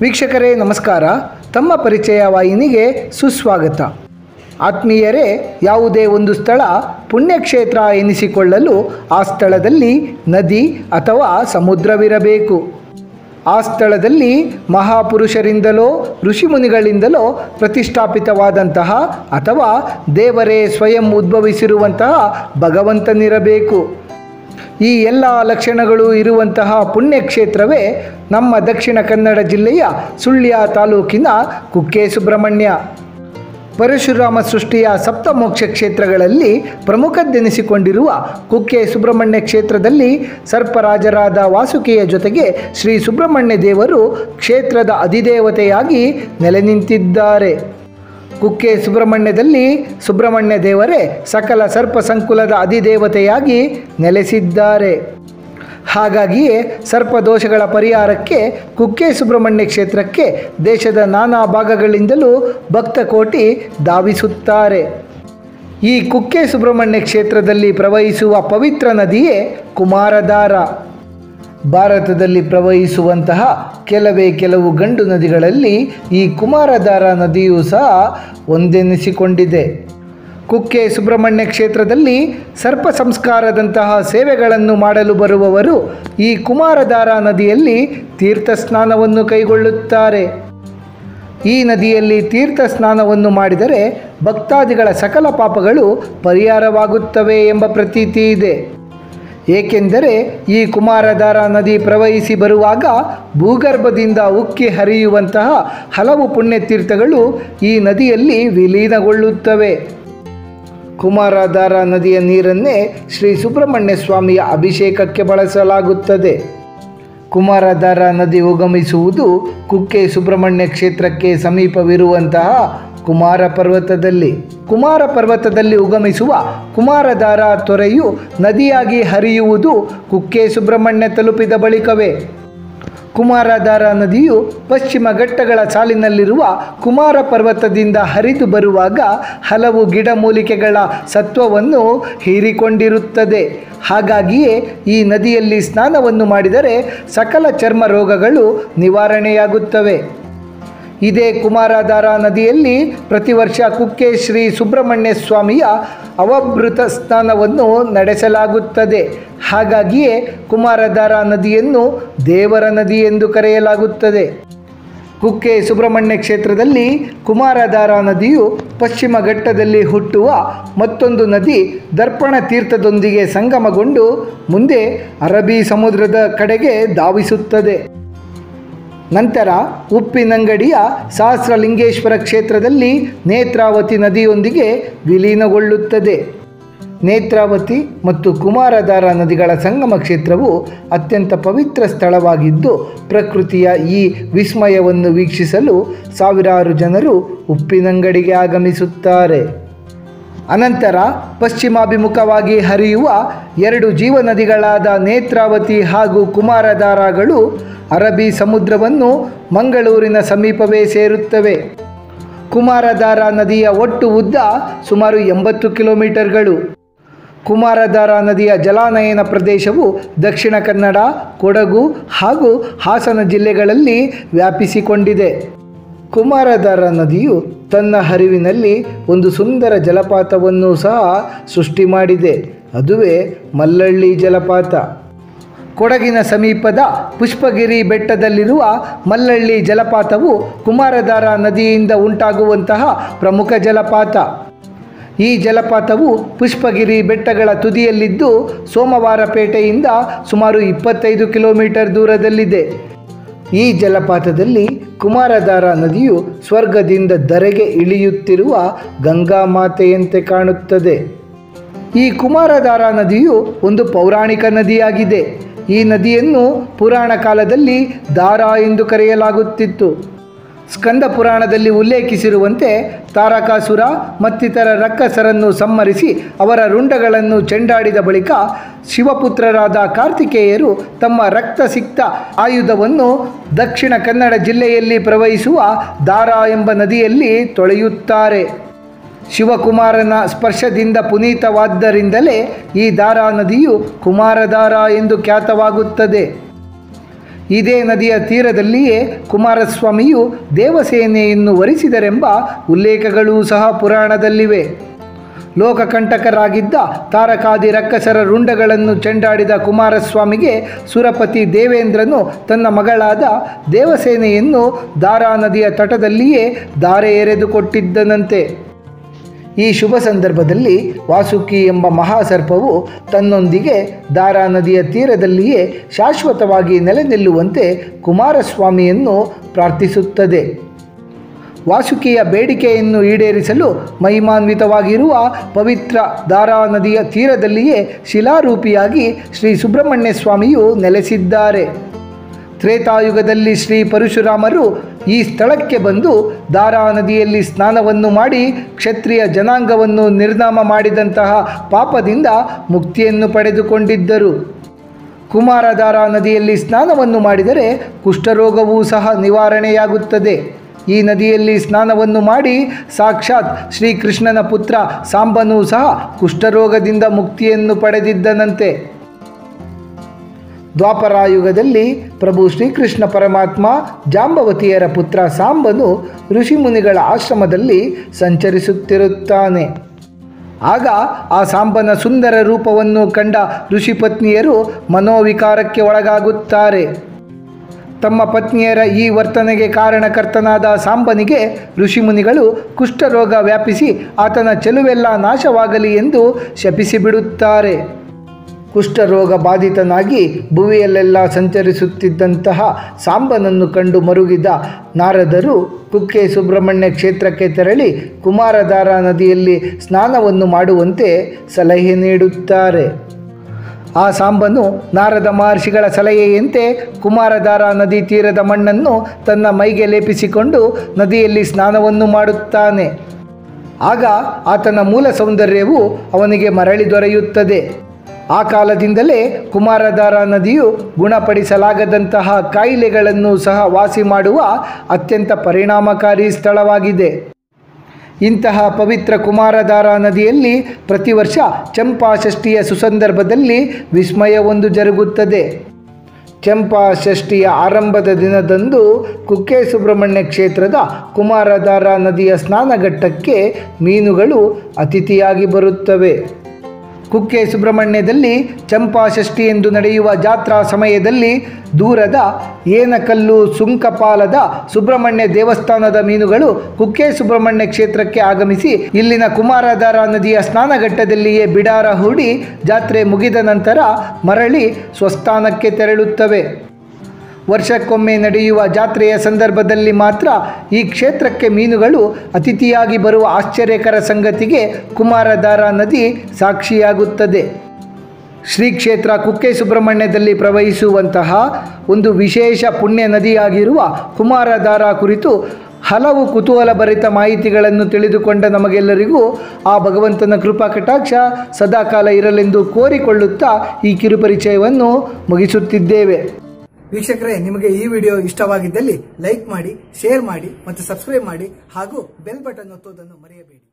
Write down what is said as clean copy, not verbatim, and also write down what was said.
ವೀಕ್ಷಕರೇ ನಮಸ್ಕಾರ. ತಮ್ಮ ಪರಿಚಯ ವಾಹಿನಿಗೆ ಸುಸ್ವಾಗತ. ಆತ್ಮೀಯರೇ, ಯಾವುದೇ ಒಂದು ಸ್ಥಳ ಪುಣ್ಯಕ್ಷೇತ್ರ ಎನಿಸಿಕೊಳ್ಳಲು ಆ ಸ್ಥಳದಲ್ಲಿ ನದಿ ಅಥವಾ ಸಮುದ್ರವಿರಬೇಕು. ಆ ಸ್ಥಳದಲ್ಲಿ ಮಹಾಪುರುಷರಿಂದಲೋ ಋಷಿಮುನಿಗಳಿಂದಲೋ ಪ್ರತಿಷ್ಠಾಪಿತವಾದಂತಹ ಅಥವಾ ದೇವರೇ ಸ್ವಯಂ ಉದ್ಭವಿಸಿರುವಂತಹ ಭಗವಂತನಿರಬೇಕು. ಈ ಎಲ್ಲ ಲಕ್ಷಣಗಳು ಇರುವಂತಹ ಪುಣ್ಯಕ್ಷೇತ್ರವೇ ನಮ್ಮ ದಕ್ಷಿಣ ಕನ್ನಡ ಜಿಲ್ಲೆಯ ಸುಳ್ಯ ತಾಲೂಕಿನ ಕುಕ್ಕೆ ಸುಬ್ರಹ್ಮಣ್ಯ. ಪರಶುರಾಮ ಸೃಷ್ಟಿಯ ಸಪ್ತಮೋಕ್ಷ ಕ್ಷೇತ್ರಗಳಲ್ಲಿ ಪ್ರಮುಖದ್ದೆನಿಸಿಕೊಂಡಿರುವ ಕುಕ್ಕೆ ಸುಬ್ರಹ್ಮಣ್ಯ ಕ್ಷೇತ್ರದಲ್ಲಿ ಸರ್ಪರಾಜರಾದ ವಾಸುಕಿಯ ಜೊತೆಗೆ ಶ್ರೀ ಸುಬ್ರಹ್ಮಣ್ಯ ದೇವರು ಕ್ಷೇತ್ರದ ಅಧಿದೇವತೆಯಾಗಿ ನೆಲೆ ನಿಂತಿದ್ದಾರೆ. ಕುಕ್ಕೆ ಸುಬ್ರಹ್ಮಣ್ಯದಲ್ಲಿ ಸುಬ್ರಹ್ಮಣ್ಯ ದೇವರೇ ಸಕಲ ಸರ್ಪ ಸಂಕುಲದ ಅಧಿದೇವತೆಯಾಗಿ ನೆಲೆಸಿದ್ದಾರೆ. ಹಾಗಾಗಿಯೇ ಸರ್ಪದೋಷಗಳ ಪರಿಹಾರಕ್ಕೆ ಕುಕ್ಕೆ ಸುಬ್ರಹ್ಮಣ್ಯ ಕ್ಷೇತ್ರಕ್ಕೆ ದೇಶದ ನಾನಾ ಭಾಗಗಳಿಂದಲೂ ಭಕ್ತಕೋಟಿ ಧಾವಿಸುತ್ತಾರೆ. ಈ ಕುಕ್ಕೆ ಸುಬ್ರಹ್ಮಣ್ಯ ಕ್ಷೇತ್ರದಲ್ಲಿ ಪ್ರವಹಿಸುವ ಪವಿತ್ರ ನದಿಯೇ ಕುಮಾರಧಾರ. ಭಾರತದಲ್ಲಿ ಪ್ರವಹಿಸುವಂತಹ ಕೆಲವು ಗಂಡು ನದಿಗಳಲ್ಲಿ ಈ ಕುಮಾರಧಾರ ನದಿಯೂ ಸಹ ಒಂದೆನಿಸಿಕೊಂಡಿದೆ. ಕುಕ್ಕೆ ಸುಬ್ರಹ್ಮಣ್ಯ ಕ್ಷೇತ್ರದಲ್ಲಿ ಸರ್ಪ ಸಂಸ್ಕಾರದಂತಹ ಸೇವೆಗಳನ್ನು ಮಾಡಲು ಬರುವವರು ಈ ಕುಮಾರಧಾರ ನದಿಯಲ್ಲಿ ತೀರ್ಥ ಸ್ನಾನವನ್ನು ಕೈಗೊಳ್ಳುತ್ತಾರೆ. ಈ ನದಿಯಲ್ಲಿ ತೀರ್ಥ ಸ್ನಾನವನ್ನು ಮಾಡಿದರೆ ಭಕ್ತಾದಿಗಳ ಸಕಲ ಪಾಪಗಳು ಪರಿಹಾರವಾಗುತ್ತವೆ ಎಂಬ ಪ್ರತೀತಿ ಇದೆ. ಏಕೆಂದರೆ ಈ ಕುಮಾರಧಾರ ನದಿ ಪ್ರವಹಿಸಿ ಬರುವಾಗ ಭೂಗರ್ಭದಿಂದ ಉಕ್ಕಿ ಹರಿಯುವಂತಹ ಹಲವು ಪುಣ್ಯತೀರ್ಥಗಳು ಈ ನದಿಯಲ್ಲಿ ವಿಲೀನಗೊಳ್ಳುತ್ತವೆ. ಕುಮಾರಧಾರ ನದಿಯ ನೀರನ್ನೇ ಶ್ರೀ ಸುಬ್ರಹ್ಮಣ್ಯ ಸ್ವಾಮಿಯ ಅಭಿಷೇಕಕ್ಕೆ ಬಳಸಲಾಗುತ್ತದೆ. ಕುಮಾರಧಾರ ನದಿ ಉಗಮಿಸುವುದು ಕುಕ್ಕೆ ಸುಬ್ರಹ್ಮಣ್ಯ ಕ್ಷೇತ್ರಕ್ಕೆ ಸಮೀಪವಿರುವಂತಹ ಕುಮಾರ ಪರ್ವತದಲ್ಲಿ ಉಗಮಿಸುವ ಕುಮಾರಧಾರ ತೊರೆಯು ನದಿಯಾಗಿ ಹರಿಯುವುದು ಕುಕ್ಕೆ ಸುಬ್ರಹ್ಮಣ್ಯ ತಲುಪಿದ ಬಳಿಕವೇ. ಕುಮಾರಧಾರ ನದಿಯು ಪಶ್ಚಿಮ ಘಟ್ಟಗಳ ಸಾಲಿನಲ್ಲಿರುವ ಕುಮಾರ ಪರ್ವತದಿಂದ ಹರಿದು ಬರುವಾಗ ಹಲವು ಗಿಡಮೂಲಿಕೆಗಳ ಸತ್ವವನ್ನು ಹೀರಿಕೊಂಡಿರುತ್ತದೆ. ಹಾಗಾಗಿಯೇ ಈ ನದಿಯಲ್ಲಿ ಸ್ನಾನವನ್ನು ಮಾಡಿದರೆ ಸಕಲ ಚರ್ಮ ರೋಗಗಳು ನಿವಾರಣೆಯಾಗುತ್ತವೆ. ಇದೇ ಕುಮಾರಧಾರ ನದಿಯಲ್ಲಿ ಪ್ರತಿ ವರ್ಷ ಕುಕ್ಕೆ ಶ್ರೀ ಸುಬ್ರಹ್ಮಣ್ಯ ಸ್ವಾಮಿಯ ಅವಭೃತ ಸ್ನಾನವನ್ನು ನಡೆಸಲಾಗುತ್ತದೆ. ಹಾಗಾಗಿಯೇ ಕುಮಾರಧಾರ ನದಿಯನ್ನು ದೇವರ ನದಿ ಎಂದು ಕರೆಯಲಾಗುತ್ತದೆ. ಕುಕ್ಕೆ ಸುಬ್ರಹ್ಮಣ್ಯ ಕ್ಷೇತ್ರದಲ್ಲಿ ಕುಮಾರಧಾರ ನದಿಯು ಪಶ್ಚಿಮ ಘಟ್ಟದಲ್ಲಿ ಹುಟ್ಟುವ ಮತ್ತೊಂದು ನದಿ ದರ್ಪಣ ತೀರ್ಥದೊಂದಿಗೆ ಸಂಗಮಗೊಂಡು ಮುಂದೆ ಅರಬ್ಬಿ ಸಮುದ್ರದ ಕಡೆಗೆ ಧಾವಿಸುತ್ತದೆ. ನಂತರ ಉಪ್ಪಿನಂಗಡಿಯ ಸಹಸ್ರಲಿಂಗೇಶ್ವರ ಕ್ಷೇತ್ರದಲ್ಲಿ ನೇತ್ರಾವತಿ ನದಿಯೊಂದಿಗೆ ವಿಲೀನಗೊಳ್ಳುತ್ತದೆ. ನೇತ್ರಾವತಿ ಮತ್ತು ಕುಮಾರಧಾರ ನದಿಗಳ ಸಂಗಮ ಕ್ಷೇತ್ರವು ಅತ್ಯಂತ ಪವಿತ್ರ ಸ್ಥಳವಾಗಿದ್ದು ಪ್ರಕೃತಿಯ ಈ ವಿಸ್ಮಯವನ್ನು ವೀಕ್ಷಿಸಲು ಸಾವಿರಾರು ಜನರು ಉಪ್ಪಿನಂಗಡಿಗೆ ಆಗಮಿಸುತ್ತಾರೆ. ಅನಂತರ ಪಶ್ಚಿಮಾಭಿಮುಖವಾಗಿ ಹರಿಯುವ ಎರಡು ಜೀವನದಿಗಳಾದ ನೇತ್ರಾವತಿ ಹಾಗೂ ಕುಮಾರಧಾರಗಳು ಅರಬ್ಬಿ ಸಮುದ್ರವನ್ನು ಮಂಗಳೂರಿನ ಸಮೀಪವೇ ಸೇರುತ್ತವೆ. ಕುಮಾರಧಾರ ನದಿಯ ಒಟ್ಟು ಉದ್ದ ಸುಮಾರು 80 ಕಿಲೋಮೀಟರ್ಗಳು. ಕುಮಾರಧಾರ ನದಿಯ ಜಲಾನಯನ ಪ್ರದೇಶವು ದಕ್ಷಿಣ ಕನ್ನಡ, ಕೊಡಗು ಹಾಗೂ ಹಾಸನ ಜಿಲ್ಲೆಗಳಲ್ಲಿ ವ್ಯಾಪಿಸಿಕೊಂಡಿದೆ. ಕುಮಾರಧಾರ ನದಿಯು ತನ್ನ ಹರಿವಿನಲ್ಲಿ ಒಂದು ಸುಂದರ ಜಲಪಾತವನ್ನು ಸಹ ಸೃಷ್ಟಿ ಮಾಡಿದೆ. ಅದುವೇ ಮಲ್ಲಳ್ಳಿ ಜಲಪಾತ. ಕೊಡಗಿನ ಸಮೀಪದ ಪುಷ್ಪಗಿರಿ ಬೆಟ್ಟದಲ್ಲಿರುವ ಮಲ್ಲಳ್ಳಿ ಜಲಪಾತವು ಕುಮಾರಧಾರ ನದಿಯಿಂದ ಉಂಟಾಗುವಂತಹ ಪ್ರಮುಖ ಜಲಪಾತ. ಈ ಜಲಪಾತವು ಪುಷ್ಪಗಿರಿ ಬೆಟ್ಟಗಳ ತುದಿಯಲ್ಲಿದ್ದು ಸೋಮವಾರಪೇಟೆಯಿಂದ ಸುಮಾರು 25 ಕಿಲೋಮೀಟರ್ ದೂರದಲ್ಲಿದೆ. ಈ ಜಲಪಾತದಲ್ಲಿ ಕುಮಾರಧಾರ ನದಿಯು ಸ್ವರ್ಗದಿಂದ ಧರೆಗೆ ಇಳಿಯುತ್ತಿರುವ ಗಂಗಾ ಮಾತೆಯಂತೆ ಕಾಣುತ್ತದೆ. ಈ ಕುಮಾರಧಾರ ನದಿಯು ಒಂದು ಪೌರಾಣಿಕ ನದಿಯಾಗಿದೆ. ಈ ನದಿಯನ್ನು ಪುರಾಣ ಕಾಲದಲ್ಲಿ ದಾರ ಎಂದು ಕರೆಯಲಾಗುತ್ತಿತ್ತು. ಸ್ಕಂದ ಪುರಾಣದಲ್ಲಿ ಉಲ್ಲೇಖಿಸಿರುವಂತೆ ತಾರಕಾಸುರ ಮತ್ತಿತರ ರಕ್ಕಸರನ್ನು ಸಂಹರಿಸಿ ಅವರ ರುಂಡಗಳನ್ನು ಚೆಂಡಾಡಿದ ಬಳಿಕ ಶಿವಪುತ್ರರಾದ ಕಾರ್ತಿಕೇಯರು ತಮ್ಮ ರಕ್ತಸಿಕ್ತ ಆಯುಧವನ್ನು ದಕ್ಷಿಣ ಕನ್ನಡ ಜಿಲ್ಲೆಯಲ್ಲಿ ಪ್ರವಹಿಸುವ ದಾರ ಎಂಬ ನದಿಯಲ್ಲಿ ತೊಳೆಯುತ್ತಾರೆ. ಶಿವಕುಮಾರನ ಸ್ಪರ್ಶದಿಂದ ಪುನೀತವಾದ್ದರಿಂದಲೇ ಈ ದಾರಾ ನದಿಯು ಕುಮಾರಧಾರ ಎಂದು ಖ್ಯಾತವಾಗುತ್ತದೆ. ಇದೇ ನದಿಯ ತೀರದಲ್ಲಿಯೇ ಕುಮಾರಸ್ವಾಮಿಯು ದೇವಸೇನೆಯನ್ನು ವರಿಸಿದರೆಂಬ ಉಲ್ಲೇಖಗಳೂ ಸಹ ಪುರಾಣದಲ್ಲಿವೆ. ಲೋಕಕಂಟಕರಾಗಿದ್ದ ತಾರಕಾದಿ ರಕ್ಕಸರ ರುಂಡಗಳನ್ನು ಚೆಂಡಾಡಿದ ಕುಮಾರಸ್ವಾಮಿಗೆ ಸುರಪತಿ ದೇವೇಂದ್ರನು ತನ್ನ ಮಗಳಾದ ದೇವಸೇನೆಯನ್ನು ದಾರಾ ನದಿಯ ತಟದಲ್ಲಿಯೇ ಧಾರೆ ಎರೆದುಕೊಟ್ಟಿದ್ದನಂತೆ. ಈ ಶುಭ ಸಂದರ್ಭದಲ್ಲಿ ವಾಸುಕಿ ಎಂಬ ಮಹಾಸರ್ಪವು ತನ್ನೊಂದಿಗೆ ದಾರಾ ನದಿಯ ತೀರದಲ್ಲಿಯೇ ಶಾಶ್ವತವಾಗಿ ನೆಲೆ ನಿಲ್ಲುವಂತೆ ಕುಮಾರಸ್ವಾಮಿಯನ್ನು ಪ್ರಾರ್ಥಿಸುತ್ತದೆ. ವಾಸುಕಿಯ ಬೇಡಿಕೆಯನ್ನು ಈಡೇರಿಸಲು ಮಹಿಮಾನ್ವಿತವಾಗಿರುವ ಪವಿತ್ರ ದಾರಾ ನದಿಯ ತೀರದಲ್ಲಿಯೇ ಶಿಲಾರೂಪಿಯಾಗಿ ಶ್ರೀ ಸುಬ್ರಹ್ಮಣ್ಯ ಸ್ವಾಮಿಯು ನೆಲೆಸಿದ್ದಾರೆ. ತ್ರೇತಾಯುಗದಲ್ಲಿ ಶ್ರೀ ಪರಶುರಾಮರು ಈ ಸ್ಥಳಕ್ಕೆ ಬಂದು ದಾರಾ ನದಿಯಲ್ಲಿ ಸ್ನಾನವನ್ನು ಮಾಡಿ ಕ್ಷತ್ರಿಯ ಜನಾಂಗವನ್ನು ನಿರ್ನಾಮ ಮಾಡಿದಂತಹ ಪಾಪದಿಂದ ಮುಕ್ತಿಯನ್ನು ಪಡೆದುಕೊಂಡಿದ್ದರು. ಕುಮಾರಧಾರಾ ನದಿಯಲ್ಲಿ ಸ್ನಾನವನ್ನು ಮಾಡಿದರೆ ಕುಷ್ಠರೋಗವೂ ಸಹ ನಿವಾರಣೆಯಾಗುತ್ತದೆ. ಈ ನದಿಯಲ್ಲಿ ಸ್ನಾನವನ್ನು ಮಾಡಿ ಸಾಕ್ಷಾತ್ ಶ್ರೀಕೃಷ್ಣನ ಪುತ್ರ ಸಾಂಬನೂ ಸಹ ಕುಷ್ಠರೋಗದಿಂದ ಮುಕ್ತಿಯನ್ನು ಪಡೆದಿದ್ದನಂತೆ. ದ್ವಾಪರಾಯುಗದಲ್ಲಿ ಪ್ರಭು ಶ್ರೀಕೃಷ್ಣ ಪರಮಾತ್ಮ ಜಾಂಬವತಿಯರ ಪುತ್ರ ಸಾಂಬನು ಋಷಿಮುನಿಗಳ ಆಶ್ರಮದಲ್ಲಿ ಸಂಚರಿಸುತ್ತಿರುತ್ತಾನೆ. ಆಗ ಆ ಸಾಂಬನ ಸುಂದರ ರೂಪವನ್ನು ಕಂಡ ಋಷಿಪತ್ನಿಯರು ಮನೋವಿಕಾರಕ್ಕೆ ಒಳಗಾಗುತ್ತಾರೆ. ತಮ್ಮ ಪತ್ನಿಯರ ಈ ವರ್ತನೆಗೆ ಕಾರಣಕರ್ತನಾದ ಸಾಂಬನಿಗೆ ಋಷಿಮುನಿಗಳು ಕುಷ್ಠರೋಗ ವ್ಯಾಪಿಸಿ ಆತನ ಚೆಲುವೆಲ್ಲ ನಾಶವಾಗಲಿ ಎಂದು ಶಪಿಸಿಬಿಡುತ್ತಾರೆ. ಕುಷ್ಠರೋಗ ಬಾಧಿತನಾಗಿ ಭುವಿಯಲ್ಲೆಲ್ಲ ಸಂಚರಿಸುತ್ತಿದ್ದಂತಹ ಸಾಂಬನನ್ನು ಕಂಡು ಮರುಗಿದ ನಾರದರು ಕುಕ್ಕೆ ಸುಬ್ರಹ್ಮಣ್ಯ ಕ್ಷೇತ್ರಕ್ಕೆ ತೆರಳಿ ಕುಮಾರಧಾರಾ ನದಿಯಲ್ಲಿ ಸ್ನಾನವನ್ನು ಮಾಡುವಂತೆ ಸಲಹೆ ನೀಡುತ್ತಾರೆ. ಆ ಸಾಂಬನು ನಾರದ ಮಹರ್ಷಿಗಳ ಸಲಹೆಯಂತೆ ಕುಮಾರಧಾರಾ ನದಿ ತೀರದ ಮಣ್ಣನ್ನು ತನ್ನ ಮೈಗೆ ಲೇಪಿಸಿಕೊಂಡು ನದಿಯಲ್ಲಿ ಸ್ನಾನವನ್ನು ಮಾಡುತ್ತಾನೆ. ಆಗ ಆತನ ಮೂಲ ಸೌಂದರ್ಯವು ಅವನಿಗೆ ಮರಳಿ ದೊರೆಯುತ್ತದೆ. ಆ ಕಾಲದಿಂದಲೇ ಕುಮಾರಧಾರಾ ನದಿಯು ಗುಣಪಡಿಸಲಾಗದಂತಹ ಕಾಯಿಲೆಗಳನ್ನು ಸಹ ವಾಸಿ ಮಾಡುವ ಅತ್ಯಂತ ಪರಿಣಾಮಕಾರಿ ಸ್ಥಳವಾಗಿದೆ. ಇಂತಹ ಪವಿತ್ರ ಕುಮಾರಧಾರಾ ನದಿಯಲ್ಲಿ ಪ್ರತಿ ವರ್ಷ ಚಂಪಾಷಷ್ಠಿಯ ಸುಸಂದರ್ಭದಲ್ಲಿ ವಿಸ್ಮಯವೊಂದು ಜರುಗುತ್ತದೆ. ಚಂಪಾಷಷ್ಠಿಯ ಆರಂಭದ ದಿನದಂದು ಕುಕ್ಕೆ ಸುಬ್ರಹ್ಮಣ್ಯ ಕ್ಷೇತ್ರದ ಕುಮಾರಧಾರಾ ನದಿಯ ಸ್ನಾನಘಟ್ಟಕ್ಕೆ ಮೀನುಗಳು ಅತಿಥಿಯಾಗಿ ಬರುತ್ತವೆ. ಕುಕ್ಕೆ ಸುಬ್ರಹ್ಮಣ್ಯದಲ್ಲಿ ಚಂಪಾಷಷ್ಠಿ ಎಂದು ನಡೆಯುವ ಜಾತ್ರಾ ಸಮಯದಲ್ಲಿ ದೂರದ ಏನಕಲ್ಲು ಸುಂಕಪಾಲದ ಸುಬ್ರಹ್ಮಣ್ಯ ದೇವಸ್ಥಾನದ ಮೀನುಗಳು ಕುಕ್ಕೆ ಸುಬ್ರಹ್ಮಣ್ಯ ಕ್ಷೇತ್ರಕ್ಕೆ ಆಗಮಿಸಿ ಇಲ್ಲಿನ ಕುಮಾರಧಾರಾ ನದಿಯ ಸ್ನಾನಘಟ್ಟದಲ್ಲಿಯೇ ಬಿಡಾರ ಹೂಡಿ ಜಾತ್ರೆ ಮುಗಿದ ನಂತರ ಮರಳಿ ಸ್ವಸ್ಥಾನಕ್ಕೆ ತೆರಳುತ್ತವೆ. ವರ್ಷಕ್ಕೊಮ್ಮೆ ನಡೆಯುವ ಜಾತ್ರೆಯ ಸಂದರ್ಭದಲ್ಲಿ ಮಾತ್ರ ಈ ಕ್ಷೇತ್ರಕ್ಕೆ ಮೀನುಗಳು ಅತಿಥಿಯಾಗಿ ಬರುವ ಆಶ್ಚರ್ಯಕರ ಸಂಗತಿಗೆ ಕುಮಾರಧಾರಾ ನದಿ ಸಾಕ್ಷಿಯಾಗುತ್ತದೆ. ಶ್ರೀ ಕ್ಷೇತ್ರ ಕುಕ್ಕೆ ಸುಬ್ರಹ್ಮಣ್ಯದಲ್ಲಿ ಪ್ರವಹಿಸುವಂತಹ ಒಂದು ವಿಶೇಷ ಪುಣ್ಯ ನದಿಯಾಗಿರುವ ಕುಮಾರಧಾರಾ ಕುರಿತು ಹಲವು ಕುತೂಹಲಭರಿತ ಮಾಹಿತಿಗಳನ್ನು ತಿಳಿದುಕೊಂಡ ನಮಗೆಲ್ಲರಿಗೂ ಆ ಭಗವಂತನ ಕೃಪಾ ಕಟಾಕ್ಷ ಸದಾಕಾಲ ಇರಲೆಂದು ಕೋರಿಕೊಳ್ಳುತ್ತಾ ಈ ಕಿರುಪರಿಚಯವನ್ನು ಮುಗಿಸುತ್ತಿದ್ದೇವೆ. ವೀಕ್ಷಕರೇ, ನಿಮಗೆ ಈ ವಿಡಿಯೋ ಇಷ್ಟವಾಗಿದ್ದಲ್ಲಿ ಲೈಕ್ ಮಾಡಿ, ಶೇರ್ ಮಾಡಿ ಮತ್ತು ಸಬ್ಸ್ಕ್ರೈಬ್ ಮಾಡಿ ಹಾಗೂ ಬೆಲ್ ಬಟನ್ ಒತ್ತುವುದನ್ನು ಮರೆಯಬೇಡಿ.